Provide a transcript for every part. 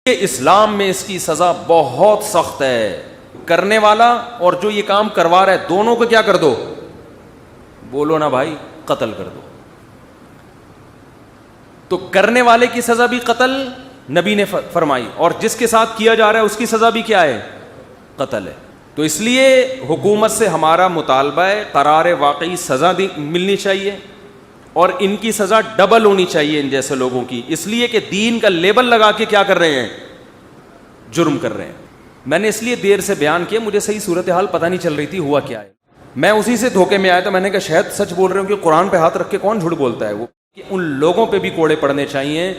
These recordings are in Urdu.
اسلام میں اس کی سزا بہت سخت ہے. کرنے والا اور جو یہ کام کروا رہا ہے دونوں کو کیا کر دو؟ بولو نا بھائی, قتل کر دو. تو کرنے والے کی سزا بھی قتل نبی نے فرمائی, اور جس کے ساتھ کیا جا رہا ہے اس کی سزا بھی کیا ہے؟ قتل ہے. تو اس لیے حکومت سے ہمارا مطالبہ ہے قرار واقعی سزا ملنی چاہیے, اور ان کی سزا ڈبل ہونی چاہیے ان جیسے لوگوں کی, اس لیے کہ دین کا لیبل لگا کے کیا کر رہے ہیں؟ جرم کر رہے ہیں. میں نے اس لیے دیر سے بیان کیا, مجھے صحیح صورتحال پتہ نہیں چل رہی تھی ہوا کیا ہے. میں اسی سے دھوکے میں آیا تھا, میں نے کہا شاید سچ بول رہے ہوں کہ قرآن پہ ہاتھ رکھ کے کون جھوٹ بولتا ہے. وہ ان لوگوں پہ بھی کوڑے پڑنے چاہیے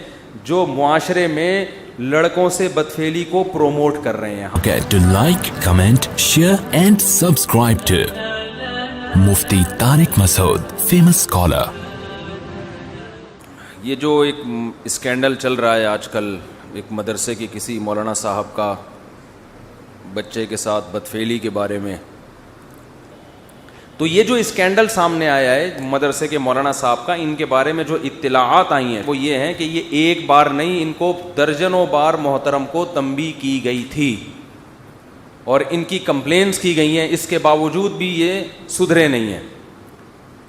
جو معاشرے میں لڑکوں سے بدفعلی کو پروموٹ کر رہے ہیں. Get to like, comment, share and subscribe to Mufti Tariq Masood, famous scholar. یہ جو ایک اسکینڈل چل رہا ہے آج کل, ایک مدرسے کی کسی مولانا صاحب کا بچے کے ساتھ بدفعلی کے بارے میں, تو یہ جو اسکینڈل سامنے آیا ہے مدرسے کے مولانا صاحب کا, ان کے بارے میں جو اطلاعات آئی ہیں وہ یہ ہیں کہ یہ ایک بار نہیں, ان کو درجنوں بار محترم کو تنبیہ کی گئی تھی اور ان کی کمپلینس کی گئی ہیں, اس کے باوجود بھی یہ سدھرے نہیں ہیں.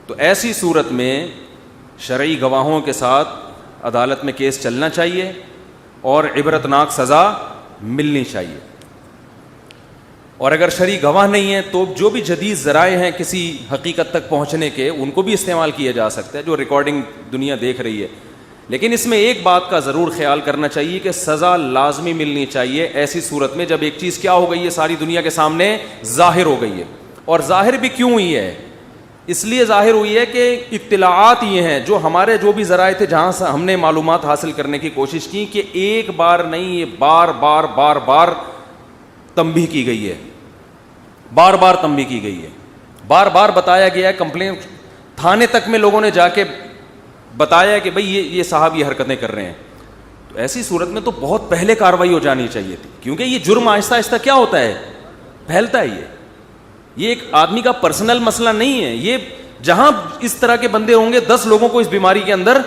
تو ایسی صورت میں شرعی گواہوں کے ساتھ عدالت میں کیس چلنا چاہیے اور عبرتناک سزا ملنی چاہیے. اور اگر شرعی گواہ نہیں ہیں تو جو بھی جدید ذرائع ہیں کسی حقیقت تک پہنچنے کے, ان کو بھی استعمال کیا جا سکتا ہے, جو ریکارڈنگ دنیا دیکھ رہی ہے. لیکن اس میں ایک بات کا ضرور خیال کرنا چاہیے کہ سزا لازمی ملنی چاہیے ایسی صورت میں جب ایک چیز کیا ہو گئی ہے, ساری دنیا کے سامنے ظاہر ہو گئی ہے. اور ظاہر بھی کیوں ہوئی ہے؟ اس لیے ظاہر ہوئی ہے کہ اطلاعات یہ ہیں جو ہمارے جو بھی ذرائع تھے جہاں سے ہم نے معلومات حاصل کرنے کی کوشش کی, کہ ایک بار نہیں, یہ بار بار بار بار تنبیہ کی گئی ہے, بار بار تنبیہ کی گئی ہے, بار بار بتایا گیا ہے. کمپلین تھانے تک میں لوگوں نے جا کے بتایا کہ بھئی یہ صاحب یہ حرکتیں کر رہے ہیں. تو ایسی صورت میں تو بہت پہلے کارروائی ہو جانی چاہیے تھی, کیونکہ یہ جرم آہستہ آہستہ کیا ہوتا ہے؟ پھیلتا ہے. یہ ایک آدمی کا پرسنل مسئلہ نہیں ہے, یہ جہاں اس طرح کے بندے ہوں گے 10 لوگوں کو اس بیماری کے اندر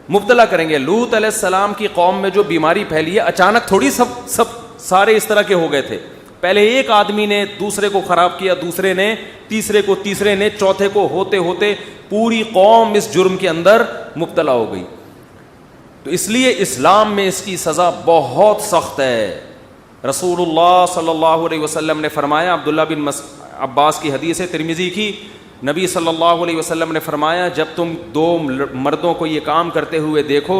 مبتلا کریں گے. لوط علیہ السلام کی قوم میں جو بیماری پھیلی ہے اچانک تھوڑی سب سارے اس طرح کے ہو گئے تھے. پہلے ایک آدمی نے دوسرے کو خراب کیا, دوسرے نے تیسرے کو, تیسرے نے چوتھے کو, ہوتے ہوتے پوری قوم اس جرم کے اندر مبتلا ہو گئی. تو اس لیے اسلام میں اس کی سزا بہت سخت ہے. رسول اللہ صلی اللہ علیہ وسلم نے فرمایا, عبداللہ بن عباس کی حدیث ہے ترمذی کی, نبی صلی اللہ علیہ وسلم نے فرمایا جب تم 2 مردوں کو یہ کام کرتے ہوئے دیکھو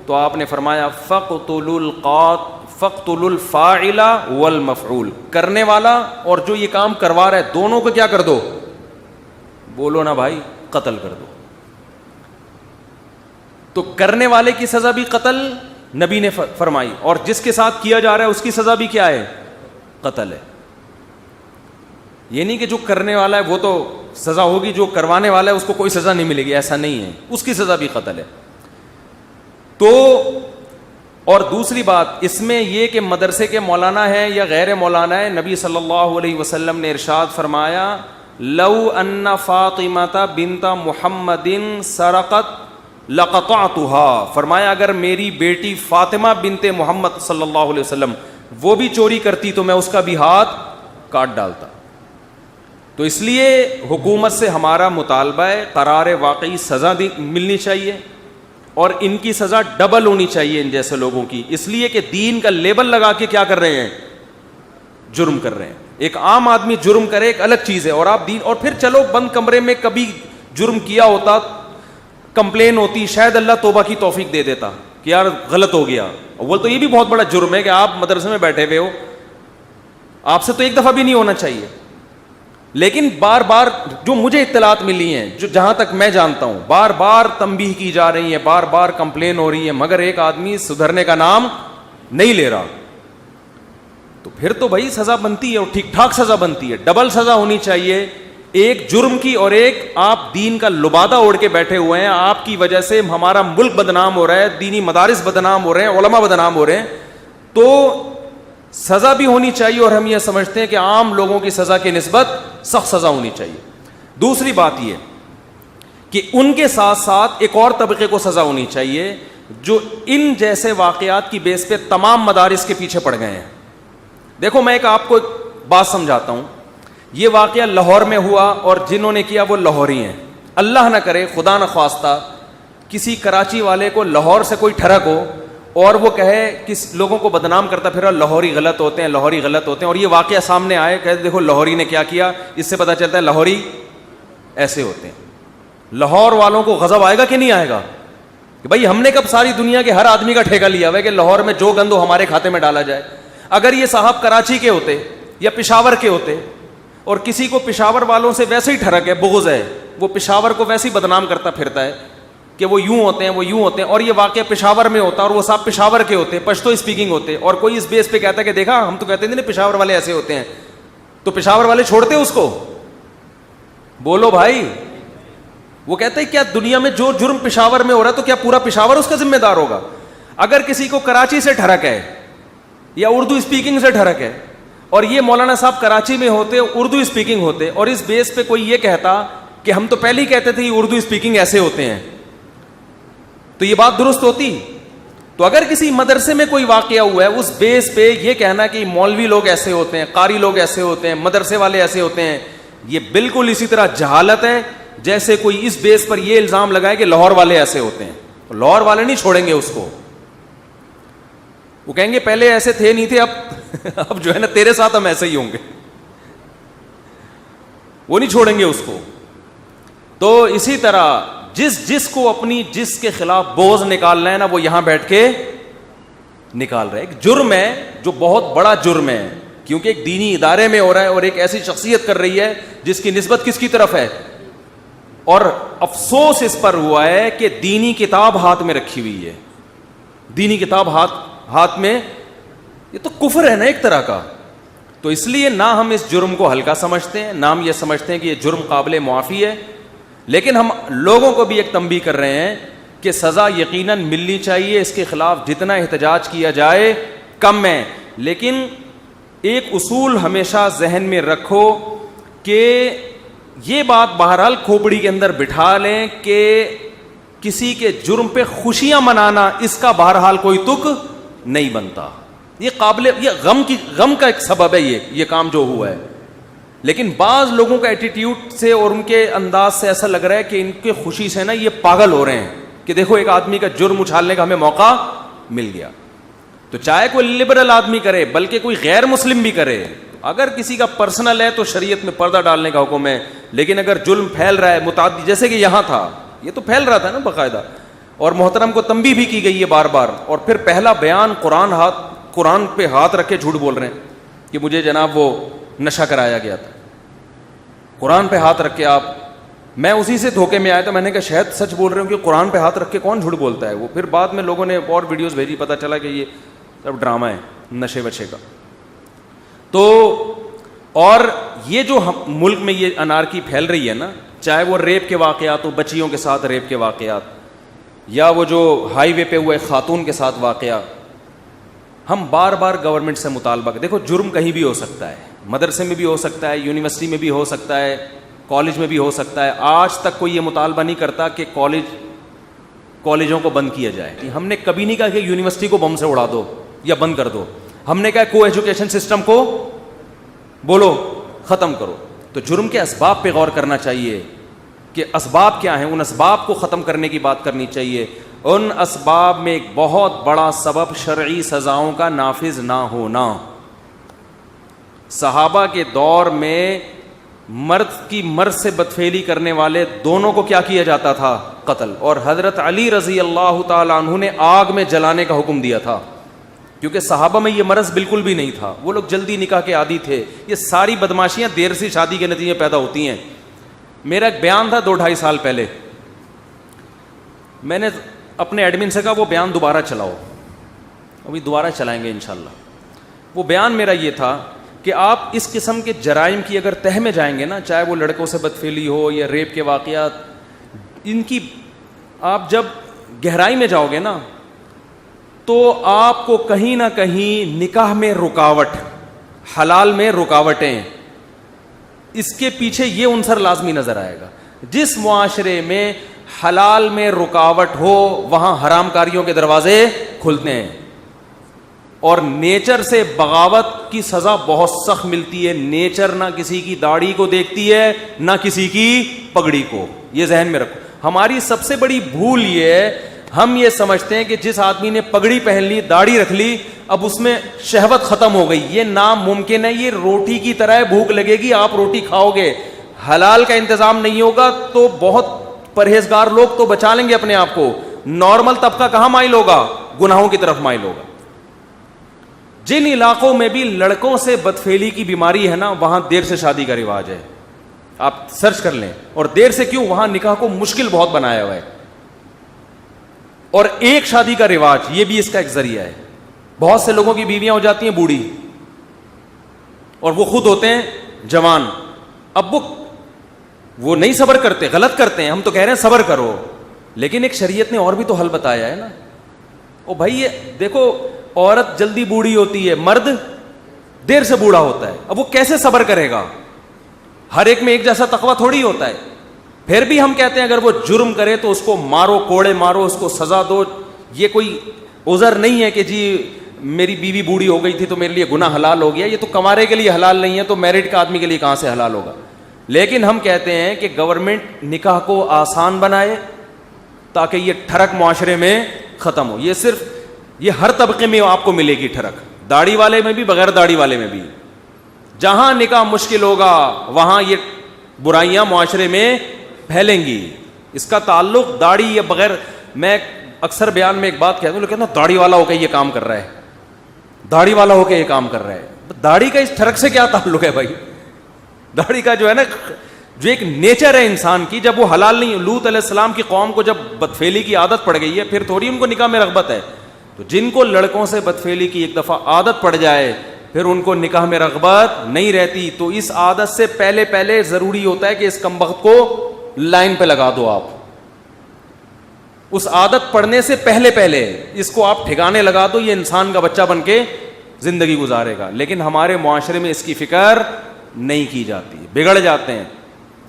تو آپ نے فرمایا فقتلوا الفاعل والمفعول, کرنے والا اور جو یہ کام کروا رہا ہے دونوں کو کیا کر دو؟ بولو نا بھائی, قتل کر دو. تو کرنے والے کی سزا بھی قتل نبی نے فرمائی, اور جس کے ساتھ کیا جا رہا ہے اس کی سزا بھی کیا ہے؟ قتل ہے. یہ نہیں کہ جو کرنے والا ہے وہ تو سزا ہوگی, جو کروانے والا ہے اس کو کوئی سزا نہیں ملے گی, ایسا نہیں ہے, اس کی سزا بھی قتل ہے. تو اور دوسری بات اس میں یہ کہ مدرسے کے مولانا ہے یا غیر مولانا ہے, نبی صلی اللہ علیہ وسلم نے ارشاد فرمایا لو ان فاطمہ بنت محمد سرقت لقطعتها, فرمایا اگر میری بیٹی فاطمہ بنت محمد صلی اللہ علیہ وسلم وہ بھی چوری کرتی تو میں اس کا بھی ہاتھ کاٹ ڈالتا. تو اس لیے حکومت سے ہمارا مطالبہ ہے قرار واقعی سزا ملنی چاہیے اور ان کی سزا ڈبل ہونی چاہیے ان جیسے لوگوں کی, اس لیے کہ دین کا لیبل لگا کے کیا کر رہے ہیں؟ جرم کر رہے ہیں. ایک عام آدمی جرم کرے ایک الگ چیز ہے, اور آپ دین, اور پھر چلو بند کمرے میں کبھی جرم کیا ہوتا, کمپلین ہوتی, شاید اللہ توبہ کی توفیق دے دیتا کہ یار غلط ہو گیا. اول تو یہ بھی بہت بڑا جرم ہے کہ آپ مدرسے میں بیٹھے ہوئے ہو, آپ سے تو ایک دفعہ بھی نہیں ہونا چاہیے. لیکن بار بار جو مجھے اطلاعات ملی ہیں, جو جہاں تک میں جانتا ہوں, بار بار تنبیہ کی جا رہی ہے, بار بار کمپلین ہو رہی ہے, مگر ایک آدمی سدھرنے کا نام نہیں لے رہا. تو پھر تو بھائی سزا بنتی ہے, اور ٹھیک ٹھاک سزا بنتی ہے, ڈبل سزا ہونی چاہیے, ایک جرم کی اور ایک آپ دین کا لبادہ اوڑھ کے بیٹھے ہوئے ہیں, آپ کی وجہ سے ہمارا ملک بدنام ہو رہا ہے, دینی مدارس بدنام ہو رہے ہیں, علماء بدنام ہو رہے ہیں. تو سزا بھی ہونی چاہیے, اور ہم یہ سمجھتے ہیں کہ عام لوگوں کی سزا کی نسبت سخت سزا ہونی چاہیے. دوسری بات یہ کہ ان کے ساتھ ساتھ ایک اور طبقے کو سزا ہونی چاہیے جو ان جیسے واقعات کی بیس پہ تمام مدارس کے پیچھے پڑ گئے ہیں. دیکھو میں آپ کو ایک بات سمجھاتا ہوں. یہ واقعہ لاہور میں ہوا اور جنہوں نے کیا وہ لاہوری ہیں. اللہ نہ کرے, خدا نہ خواستہ, کسی کراچی والے کو لاہور سے کوئی ٹھڑک ہو اور وہ کہے کس لوگوں کو بدنام کرتا پھر لاہوری غلط ہوتے ہیں, لاہوری غلط ہوتے ہیں, اور یہ واقعہ سامنے آئے کہ دیکھو لاہوری نے کیا کیا, اس سے پتہ چلتا ہے لاہوری ایسے ہوتے ہیں. لاہور والوں کو غضب آئے گا کہ نہیں آئے گا کہ بھائی ہم نے کب ساری دنیا کے ہر آدمی کا ٹھیکہ لیا ہوا ہے کہ لاہور میں جو گند ہو ہمارے کھاتے میں ڈالا جائے. اگر یہ صاحب کراچی کے ہوتے یا پشاور کے ہوتے اور کسی کو پشاور والوں سے ویسے ہی ٹھڑک ہے, بغض ہے, وہ پشاور کو ویسے ہی بدنام کرتا پھرتا ہے کہ وہ یوں ہوتے ہیں وہ یوں ہوتے ہیں, اور یہ واقعہ پشاور میں ہوتا اور وہ صاحب پشاور کے ہوتے, پشتو اسپیکنگ ہوتے, اور کوئی اس بیس پہ کہتا ہے کہ دیکھا ہم تو کہتے ہیں نا پشاور والے ایسے ہوتے ہیں, تو پشاور والے چھوڑتے اس کو؟ بولو بھائی. وہ کہتے ہیں کیا دنیا میں جو جرم پشاور میں ہو رہا ہے تو کیا پورا پشاور اس کا ذمہ دار ہوگا؟ اگر کسی کو کراچی سے ٹھڑک ہے یا اردو اسپیکنگ سے ٹھڑک ہے اور یہ مولانا صاحب کراچی میں ہوتے, اردو اسپیکنگ ہوتے, اور اس بیس پہ کوئی یہ کہتا کہ ہم تو پہلے ہی کہتے تھے یہ اردو اسپیکنگ ایسے ہوتے ہیں, تو یہ بات درست ہوتی؟ تو اگر کسی مدرسے میں کوئی واقعہ ہوا ہے اس بیس پہ یہ کہنا کہ مولوی لوگ ایسے ہوتے ہیں, قاری لوگ ایسے ہوتے ہیں, مدرسے والے ایسے ہوتے ہیں, یہ بالکل اسی طرح جہالت ہے جیسے کوئی اس بیس پر یہ الزام لگائے کہ لاہور والے ایسے ہوتے ہیں. لاہور والے نہیں چھوڑیں گے اس کو, وہ کہیں گے پہلے ایسے تھے نہیں تھے, اب جو ہے نا تیرے ساتھ ہم ایسے ہی ہوں گے, وہ نہیں چھوڑیں گے اس کو. تو اسی طرح جس کو اپنی جس کے خلاف بغض نکالنا ہے نا وہ یہاں بیٹھ کے نکال رہا ہے. ایک جرم ہے جو بہت بڑا جرم ہے کیونکہ ایک دینی ادارے میں ہو رہا ہے اور ایک ایسی شخصیت کر رہی ہے جس کی نسبت کس کی طرف ہے, اور افسوس اس پر ہوا ہے کہ دینی کتاب ہاتھ میں رکھی ہوئی ہے. دینی کتاب ہاتھ میں, یہ تو کفر ہے نا ایک طرح کا. تو اس لیے نہ ہم اس جرم کو ہلکا سمجھتے ہیں, نہ ہم یہ سمجھتے ہیں کہ یہ جرم قابل معافی ہے, لیکن ہم لوگوں کو بھی ایک تنبیہ کر رہے ہیں کہ سزا یقیناً ملنی چاہیے. اس کے خلاف جتنا احتجاج کیا جائے کم ہے, لیکن ایک اصول ہمیشہ ذہن میں رکھو کہ یہ بات بہرحال کھوپڑی کے اندر بٹھا لیں کہ کسی کے جرم پہ خوشیاں منانا اس کا بہرحال کوئی تک نہیں بنتا. یہ یہ غم کا ایک سبب ہے یہ کام جو ہوا ہے, لیکن بعض لوگوں کا ایٹیٹیوڈ سے اور ان کے انداز سے ایسا لگ رہا ہے کہ ان کے خوشی سے نا یہ پاگل ہو رہے ہیں کہ دیکھو ایک آدمی کا جرم اچھالنے کا ہمیں موقع مل گیا. تو چاہے کوئی لبرل آدمی کرے بلکہ کوئی غیر مسلم بھی کرے, اگر کسی کا پرسنل ہے تو شریعت میں پردہ ڈالنے کا حکم ہے, لیکن اگر جرم پھیل رہا ہے متعدد, جیسے کہ یہاں تھا, یہ تو پھیل رہا تھا نا باقاعدہ, اور محترم کو تنبیہ بھی کی گئی ہے بار بار, اور پھر پہلا بیان قرآن پہ ہاتھ رکھ کے جھوٹ بول رہے ہیں کہ مجھے جناب وہ نشہ کرایا گیا تھا. قرآن پہ ہاتھ رکھ کے آپ, میں اسی سے دھوکے میں آیا تھا, میں نے کہا شاید سچ بول رہے ہوں کہ قرآن پہ ہاتھ رکھ کے کون جھوٹ بولتا ہے. وہ پھر بعد میں لوگوں نے اور ویڈیوز بھیجی, پتہ چلا کہ یہ سب ڈرامہ ہے نشے وشے کا. تو اور یہ جو ملک میں یہ انارکی پھیل رہی ہے نا, چاہے وہ ریپ کے واقعات ہو, بچیوں کے ساتھ ریپ کے واقعات, یا وہ جو ہائی وے پہ ہوئے خاتون کے ساتھ واقعہ, ہم بار بار گورنمنٹ سے مطالبہ دیکھو جرم کہیں بھی ہو سکتا ہے, مدرسے میں بھی ہو سکتا ہے, یونیورسٹی میں بھی ہو سکتا ہے, کالج میں بھی ہو سکتا ہے. آج تک کوئی یہ مطالبہ نہیں کرتا کہ کالجوں کو بند کیا جائے. ہم نے کبھی نہیں کہا کہ یونیورسٹی کو بم سے اڑا دو یا بند کر دو, ہم نے کہا کو ایجوکیشن سسٹم کو بولو ختم کرو. تو جرم کے اسباب پہ غور کرنا چاہیے کہ اسباب کیا ہیں, ان اسباب کو ختم کرنے کی بات کرنی چاہیے. ان اسباب میں ایک بہت بڑا سبب شرعی سزاؤں کا نافذ نہ ہونا. صحابہ کے دور میں مرد سے بدفعلی کرنے والے دونوں کو کیا کیا جاتا تھا؟ قتل. اور حضرت علی رضی اللہ تعالی عنہ نے آگ میں جلانے کا حکم دیا تھا, کیونکہ صحابہ میں یہ مرض بالکل بھی نہیں تھا, وہ لوگ جلدی نکاح کے عادی تھے. یہ ساری بدماشیاں دیر سی شادی کے نتیجے پیدا ہوتی ہیں. میرا ایک بیان تھا 2-2.5 سال پہلے, میں نے اپنے ایڈمن سے کہا وہ بیان دوبارہ چلاؤ, ابھی دوبارہ چلائیں گے انشاءاللہ. وہ بیان میرا یہ تھا کہ آپ اس قسم کے جرائم کی اگر تہ میں جائیں گے نا, چاہے وہ لڑکوں سے بدفعلی ہو یا ریپ کے واقعات, ان کی آپ جب گہرائی میں جاؤ گے نا تو آپ کو کہیں نہ کہیں نکاح میں رکاوٹ, حلال میں رکاوٹیں, اس کے پیچھے یہ عنصر لازمی نظر آئے گا. جس معاشرے میں حلال میں رکاوٹ ہو وہاں حرام کاریوں کے دروازے کھلتے ہیں. اور نیچر سے بغاوت کی سزا بہت سخت ملتی ہے. نیچر نہ کسی کی داڑھی کو دیکھتی ہے نہ کسی کی پگڑی کو, یہ ذہن میں رکھو. ہماری سب سے بڑی بھول یہ ہے, ہم یہ سمجھتے ہیں کہ جس آدمی نے پگڑی پہن لی, داڑھی رکھ لی, اب اس میں شہوت ختم ہو گئی. یہ ناممکن ہے. یہ روٹی کی طرح ہے, بھوک لگے گی آپ روٹی کھاؤ گے, حلال کا انتظام نہیں ہوگا تو بہت پرہیزگار لوگ تو بچا لیں گے اپنے آپ کو. نارمل طبقہ کہاں مائل ہوگا؟ گناہوں کی طرف مائل ہوگا. جن علاقوں میں بھی لڑکوں سے بدفعلی کی بیماری ہے نا, وہاں دیر سے شادی کا رواج ہے. آپ سرچ کر لیں. اور دیر سے کیوں؟ وہاں نکاح کو مشکل بہت بنایا ہوا ہے. اور ایک شادی کا رواج یہ بھی اس کا ایک ذریعہ ہے. بہت سے لوگوں کی بیویاں ہو جاتی ہیں بوڑھی اور وہ خود ہوتے ہیں جوان. اب وہ نہیں صبر کرتے, غلط کرتے ہیں. ہم تو کہہ رہے ہیں صبر کرو, لیکن ایک شریعت نے اور بھی تو حل بتایا ہے نا. او بھائی یہ دیکھو, عورت جلدی بوڑھی ہوتی ہے, مرد دیر سے بوڑھا ہوتا ہے. اب وہ کیسے صبر کرے گا؟ ہر ایک میں ایک جیسا تقویٰ تھوڑی ہوتا ہے. پھر بھی ہم کہتے ہیں اگر وہ جرم کرے تو اس کو مارو, کوڑے مارو, اس کو سزا دو. یہ کوئی عذر نہیں ہے کہ جی میری بیوی بوڑھی ہو گئی تھی تو میرے لیے گناہ حلال ہو گیا. یہ تو کمارے کے لیے حلال نہیں ہے, تو میرڈ کا آدمی کے لیے کہاں سے حلال ہوگا؟ لیکن ہم کہتے ہیں کہ گورنمنٹ نکاح کو آسان بنائے تاکہ یہ ٹھڑک معاشرے میں ختم ہو. یہ صرف یہ ہر طبقے میں آپ کو ملے گی ٹھڑک, داڑھی والے میں بھی, بغیر داڑھی والے میں بھی. جہاں نکاح مشکل ہوگا وہاں یہ برائیاں معاشرے میں پھیلیں گی. اس کا تعلق داڑھی یا بغیر, میں اکثر بیان میں ایک بات کہتا ہوں, لوگ کہتے ہیں داڑھی والا ہو کے یہ کام کر رہا ہے, داڑھی والا ہو کے یہ کام کر رہا ہے. داڑھی کا اس ٹھڑک سے کیا تعلق ہے بھائی؟ داڑھی کا جو ہے نا, جو ایک نیچر ہے انسان کی, جب وہ حلال نہیں. لوط علیہ السلام کی قوم کو جب بدفعلی کی عادت پڑ گئی ہے, پھر تھوڑی ان کو نکاح میں رغبت ہے. تو جن کو لڑکوں سے بدفعلی کی ایک دفعہ عادت پڑ جائے پھر ان کو نکاح میں رغبت نہیں رہتی. تو اس عادت سے پہلے ضروری ہوتا ہے کہ اس کمبخت کو لائن پہ لگا دو. آپ اس عادت پڑنے سے پہلے اس کو آپ ٹھکانے لگا دو, یہ انسان کا بچہ بن کے زندگی گزارے گا. لیکن ہمارے معاشرے میں اس کی فکر نہیں کی جاتی, بگڑ جاتے ہیں.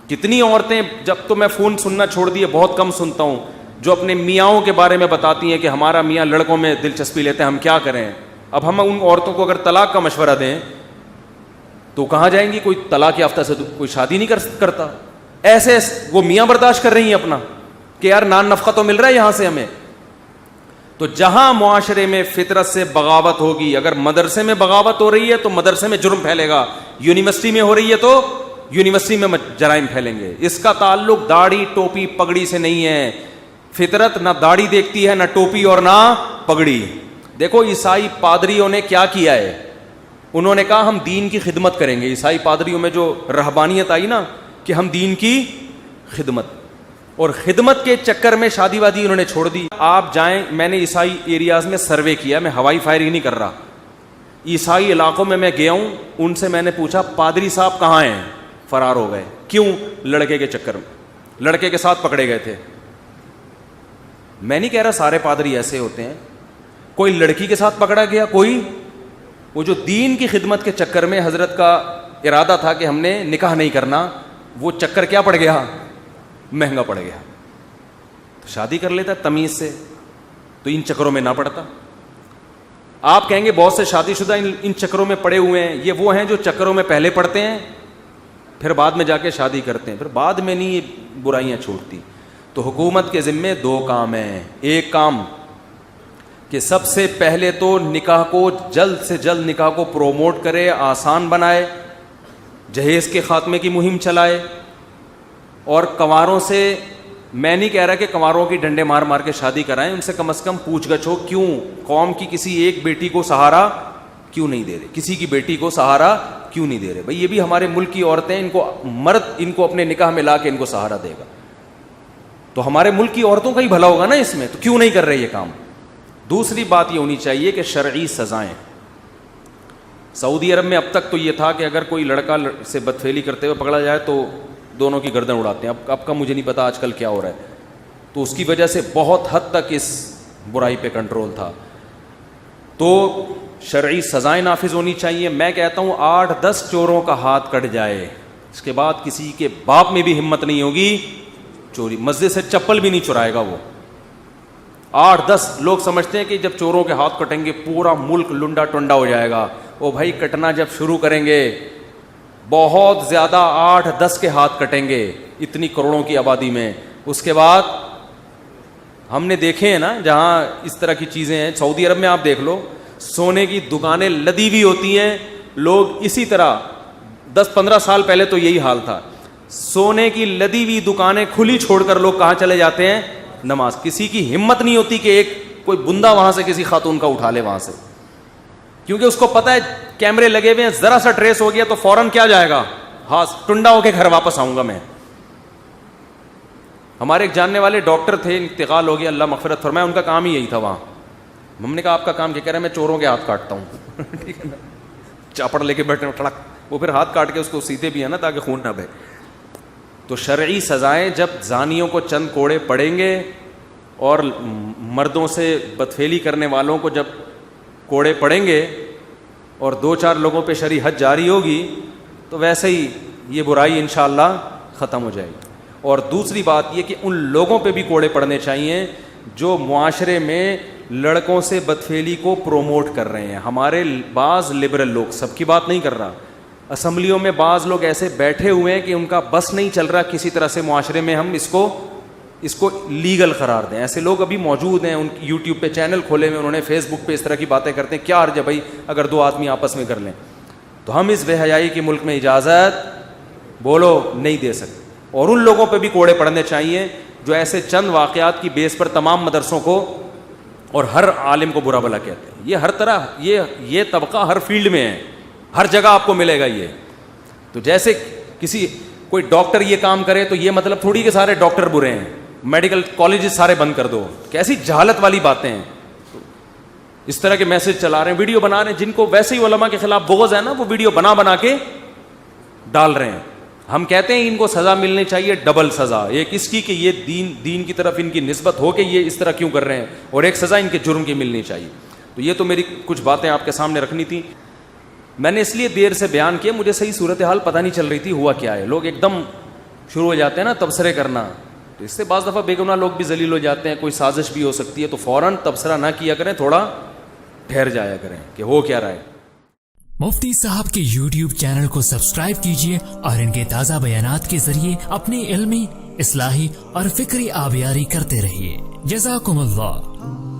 کتنی عورتیں, جب تو میں فون سننا چھوڑ دیے, بہت کم سنتا ہوں, جو اپنے میاں کے بارے میں بتاتی ہیں کہ ہمارا میاں لڑکوں میں دلچسپی لیتے ہیں, ہم کیا کریں. اب ہم ان عورتوں کو اگر طلاق کا مشورہ دیں تو کہاں جائیں گی؟ کوئی طلاق یافتہ سے کوئی شادی نہیں کرتا. ایسے وہ میاں برداشت کر رہی ہیں اپنا کہ یار نان نفقہ تو مل رہا ہے یہاں سے ہمیں. تو جہاں معاشرے میں فطرت سے بغاوت ہوگی, اگر مدرسے میں بغاوت ہو رہی ہے تو مدرسے میں جرم پھیلے گا, یونیورسٹی میں ہو رہی ہے تو یونیورسٹی میں جرائم پھیلیں گے. اس کا تعلق داڑھی ٹوپی پگڑی سے نہیں ہے. فطرت نہ داڑھی دیکھتی ہے, نہ ٹوپی اور نہ پگڑی. دیکھو عیسائی پادریوں نے کیا کیا ہے, انہوں نے کہا ہم دین کی خدمت کریں گے. عیسائی پادریوں میں جو رہبانیت آئی نا کہ ہم دین کی خدمت, اور خدمت کے چکر میں شادی وادی انہوں نے چھوڑ دی. آپ جائیں, میں نے عیسائی ایریاز میں سروے کیا, میں ہوائی فائرنگ نہیں کر رہا, عیسائی علاقوں میں گیا ہوں, ان سے میں نے پوچھا پادری صاحب کہاں ہیں؟ فرار ہو گئے. کیوں؟ لڑکے کے چکر میں, لڑکے کے ساتھ پکڑے گئے تھے. میں نہیں کہہ رہا سارے پادری ایسے ہوتے ہیں, کوئی لڑکی کے ساتھ پکڑا گیا, کوئی وہ جو دین کی خدمت کے چکر میں حضرت کا ارادہ تھا کہ ہم نے نکاح نہیں کرنا, وہ چکر کیا پڑ گیا؟ مہنگا پڑ گیا. تو شادی کر لیتا تمیز سے تو ان چکروں میں نہ پڑتا. آپ کہیں گے بہت سے شادی شدہ ان چکروں میں پڑے ہوئے ہیں. یہ وہ ہیں جو چکروں میں پہلے پڑتے ہیں پھر بعد میں جا کے شادی کرتے ہیں, پھر بعد میں نہیں یہ برائیاں چھوٹتی. تو حکومت کے ذمے دو کام ہیں. ایک کام کہ سب سے پہلے تو نکاح کو جلد سے جلد نکاح کو پروموٹ کرے, آسان بنائے, جہیز کے خاتمے کی مہم چلائے, اور کنواروں سے, میں نہیں کہہ رہا کہ کنواروں کی ڈنڈے مار مار کے شادی کرائیں, ان سے کم از کم پوچھ گچھ ہو, کیوں قوم کی کسی ایک بیٹی کو سہارا کیوں نہیں دے رہے, کسی کی بیٹی کو سہارا کیوں نہیں دے رہے. بھائی یہ بھی ہمارے ملک کی عورتیں, ان کو مرد ان کو اپنے نکاح میں لا کے ان کو سہارا دے گا, تو ہمارے ملک کی عورتوں کا ہی بھلا ہوگا نا اس میں, تو کیوں نہیں کر رہے یہ کام. دوسری بات یہ ہونی چاہیے کہ شرعی سزائیں. سعودی عرب میں اب تک تو یہ تھا کہ اگر کوئی لڑکا سے بدفعلی کرتے ہوئے پکڑا جائے تو دونوں کی گردن اڑاتے ہیں. اب کا مجھے نہیں پتا آج کل کیا ہو رہا ہے. تو اس کی وجہ سے بہت حد تک اس برائی پہ کنٹرول تھا. تو شرعی سزائیں نافذ ہونی چاہیے. میں کہتا ہوں 8-10 چوروں کا ہاتھ کٹ جائے, اس کے بعد کسی کے باپ میں بھی ہمت نہیں ہوگی چوری. مسجد سے چپل بھی نہیں چرائے گا وہ. 8-10 لوگ سمجھتے ہیں کہ جب چوروں کے ہاتھ کٹیں گے پورا ملک لنڈا ٹنڈا ہو جائے گا. وہ بھائی کٹنا جب شروع کریں گے بہت زیادہ 8-10 کے ہاتھ کٹیں گے اتنی کروڑوں کی آبادی میں. اس کے بعد ہم نے دیکھے ہیں نا جہاں اس طرح کی چیزیں ہیں, سعودی عرب میں آپ دیکھ لو, سونے کی دکانیں لدی ہوئی ہوتی ہیں. لوگ اسی طرح 10-15 سال پہلے تو یہی حال تھا, سونے کی لدی ہوئی دکانیں کھلی چھوڑ کر لوگ کہاں چلے جاتے ہیں؟ نماز. کسی کی ہمت نہیں ہوتی کہ ایک کوئی بندہ وہاں سے کسی خاتون کا اٹھا لے وہاں سے, کیونکہ اس کو پتا ہے کیمرے لگے ہوئے ہیں, ذرا سا ٹریس ہو گیا تو فوراً کیا جائے گا, ہاں ٹنڈا ہو کے گھر واپس آؤں گا میں. ہمارے ایک جاننے والے ڈاکٹر تھے, انتقال ہو گیا, اللہ مغفرت فرمائے, ان کا کام ہی یہی تھا وہاں. ہم نے کہا آپ کا کام کیا؟ کہہ رہے ہیں میں چوروں کے ہاتھ کاٹتا ہوں. ٹھیک ہے نا, چاپڑ لے کے بیٹھے ٹڑک, وہ پھر ہاتھ کاٹ کے اس کو سیتے بھی ہے نا تاکہ خون نہ بہے. تو شرعی سزائیں جب زانیوں کو چند کوڑے پڑیں گے اور مردوں سے بدفعلی کرنے والوں کو جب کوڑے پڑیں گے اور 2-4 لوگوں پہ شرعی حد جاری ہوگی تو ویسے ہی یہ برائی انشاءاللہ ختم ہو جائے گی. اور دوسری بات یہ کہ ان لوگوں پہ بھی کوڑے پڑنے چاہیے جو معاشرے میں لڑکوں سے بدفعلی کو پروموٹ کر رہے ہیں. ہمارے بعض لبرل لوگ, سب کی بات نہیں کر رہا, اسمبلیوں میں بعض لوگ ایسے بیٹھے ہوئے ہیں کہ ان کا بس نہیں چل رہا کسی طرح سے معاشرے میں ہم اس کو لیگل قرار دیں. ایسے لوگ ابھی موجود ہیں, ان کی یوٹیوب پہ چینل کھولے ہوئے, انہوں نے فیس بک پہ اس طرح کی باتیں کرتے ہیں. کیا حرج ہے بھائی اگر 2 آدمی آپس میں کر لیں؟ تو ہم اس بے حیائی کے ملک میں اجازت بولو نہیں دے سکتے. اور ان لوگوں پہ بھی کوڑے پڑنے چاہیے جو ایسے چند واقعات کی بیس پر تمام مدرسوں کو اور ہر عالم کو برا بھلا کہتے ہیں. یہ ہر طرح یہ طبقہ ہر فیلڈ میں ہے, ہر جگہ آپ کو ملے گا یہ. تو جیسے کوئی ڈاکٹر یہ کام کرے تو یہ مطلب تھوڑی کہ سارے ڈاکٹر برے ہیں, میڈیکل کالجز سارے بند کر دو. کیسی جہالت والی باتیں ہیں. اس طرح کے میسج چلا رہے ہیں, ویڈیو بنا رہے ہیں, جن کو ویسے ہی علماء کے خلاف بغض ہے نا, وہ ویڈیو بنا کے ڈال رہے ہیں. ہم کہتے ہیں ان کو سزا ملنی چاہیے, ڈبل سزا. ایک اس کی کہ یہ دین کی طرف ان کی نسبت ہو کہ یہ اس طرح کیوں کر رہے ہیں, اور ایک سزا ان کے جرم کی ملنی چاہیے. تو یہ تو میری کچھ باتیں آپ کے سامنے رکھنی تھی. میں نے اس لیے دیر سے بیان کیا, مجھے صحیح صورتحال پتہ نہیں چل رہی تھی ہوا کیا ہے. لوگ ایک دم شروع ہو جاتے ہیں نا تبصرے کرنا, تو اس سے بعض دفعہ بے گناہ لوگ بھی ذلیل ہو جاتے ہیں. کوئی سازش بھی ہو سکتی ہے, تو فوراً تبصرہ نہ کیا کریں, تھوڑا ٹھہر جایا کریں کہ ہو کیا رہا ہے. مفتی صاحب کے یوٹیوب چینل کو سبسکرائب کیجیے اور ان کے تازہ بیانات کے ذریعے اپنی علمی, اصلاحی اور فکری آبیاری کرتے رہیے. جزاکم اللہ.